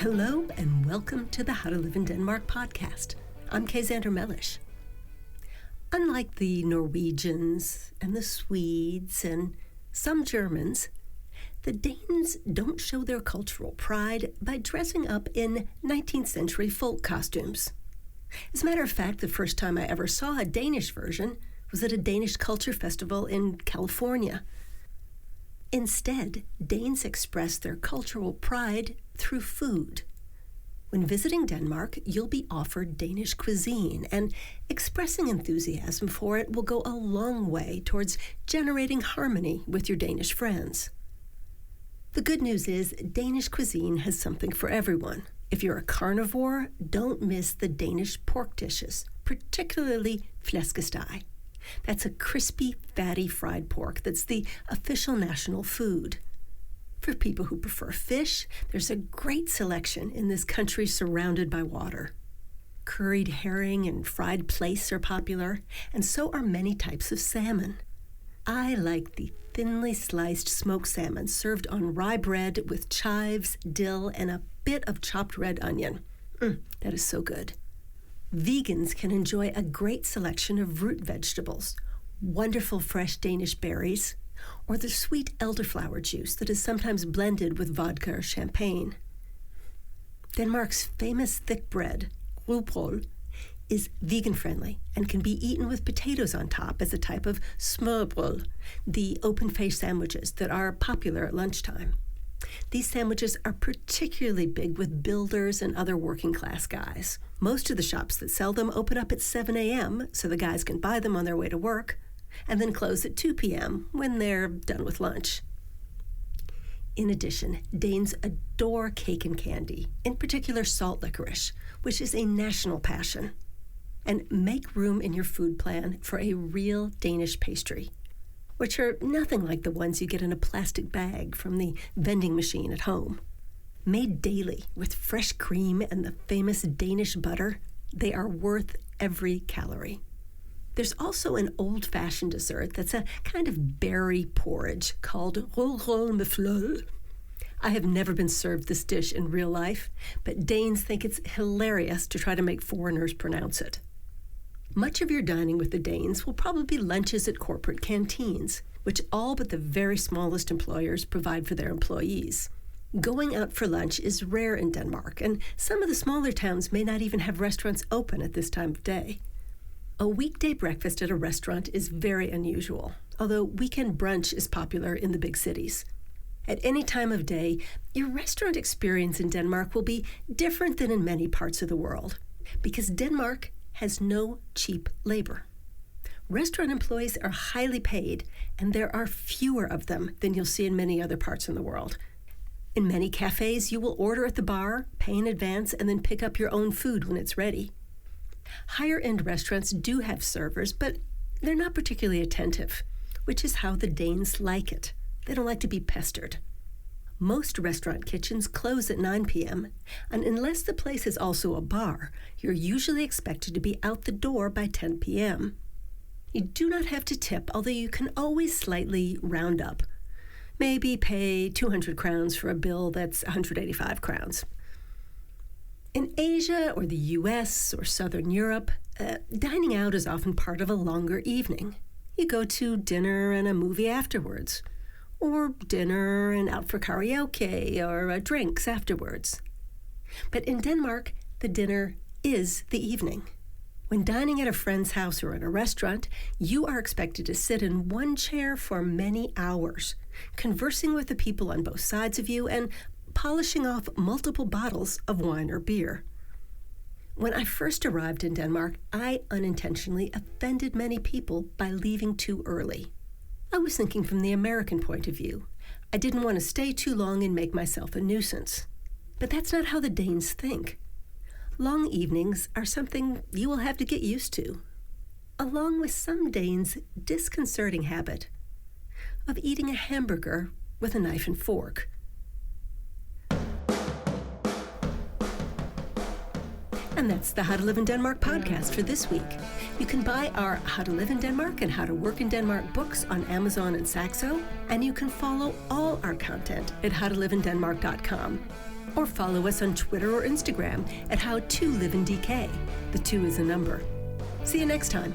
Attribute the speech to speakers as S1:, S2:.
S1: Hello and welcome to the How to Live in Denmark podcast. I'm Kay Zander-Mellish. Unlike the Norwegians and the Swedes and some Germans, the Danes don't show their cultural pride by dressing up in 19th century folk costumes. As a matter of fact, the first time I ever saw a Danish version was at a Danish culture festival in California. Instead, Danes express their cultural pride through food. When visiting Denmark, you'll be offered Danish cuisine, and expressing enthusiasm for it will go a long way towards generating harmony with your Danish friends. The good news is Danish cuisine has something for everyone. If you're a carnivore, don't miss the Danish pork dishes, particularly flæskesteg. That's a crispy, fatty fried pork that's the official national food. For people who prefer fish, there's a great selection in this country surrounded by water. Curried herring and fried plaice are popular, and so are many types of salmon. I like the thinly sliced smoked salmon served on rye bread with chives, dill, and a bit of chopped red onion. That is so good. Vegans can enjoy a great selection of root vegetables, wonderful fresh Danish berries, or the sweet elderflower juice that is sometimes blended with vodka or champagne. Denmark's famous thick bread, rugbrød, is vegan-friendly and can be eaten with potatoes on top as a type of smørrebrød, the open-faced sandwiches that are popular at lunchtime. These sandwiches are particularly big with builders and other working-class guys. Most of the shops that sell them open up at 7 a.m. so the guys can buy them on their way to work, and then close at 2 p.m. when they're done with lunch. In addition, Danes adore cake and candy, in particular salt licorice, which is a national passion. And make room in your food plan for a real Danish pastry, which are nothing like the ones you get in a plastic bag from the vending machine at home. Made daily with fresh cream and the famous Danish butter, they are worth every calorie. There's also an old-fashioned dessert that's a kind of berry porridge called rugbrød med fløde. I have never been served this dish in real life, but Danes think it's hilarious to try to make foreigners pronounce it. Much of your dining with the Danes will probably be lunches at corporate canteens, which all but the very smallest employers provide for their employees. Going out for lunch is rare in Denmark, and some of the smaller towns may not even have restaurants open at this time of day. A weekday breakfast at a restaurant is very unusual, although weekend brunch is popular in the big cities. At any time of day, your restaurant experience in Denmark will be different than in many parts of the world, because Denmark has no cheap labor. Restaurant employees are highly paid, and there are fewer of them than you'll see in many other parts in the world. In many cafes, you will order at the bar, pay in advance, and then pick up your own food when it's ready. Higher-end restaurants do have servers, but they're not particularly attentive, which is how the Danes like it. They don't like to be pestered. Most restaurant kitchens close at 9 p.m., and unless the place is also a bar, you're usually expected to be out the door by 10 p.m. You do not have to tip, although you can always slightly round up. Maybe pay 200 crowns for a bill that's 185 crowns. In Asia or the US or Southern Europe, dining out is often part of a longer evening. You go to dinner and a movie afterwards, or dinner and out for karaoke or drinks afterwards. But in Denmark, the dinner is the evening. When dining at a friend's house or in a restaurant, you are expected to sit in one chair for many hours, conversing with the people on both sides of you and polishing off multiple bottles of wine or beer. When I first arrived in Denmark, I unintentionally offended many people by leaving too early. I was thinking from the American point of view. I didn't want to stay too long and make myself a nuisance. But that's not how the Danes think. Long evenings are something you will have to get used to, along with some Danes' disconcerting habit of eating a hamburger with a knife and fork. And that's the How to Live in Denmark podcast for this week. You can buy our How to Live in Denmark and How to Work in Denmark books on Amazon and Saxo, and you can follow all our content at howtoliveindenmark.com. Or follow us on Twitter or Instagram at How To Live in DK. The 2 is a number. See you next time.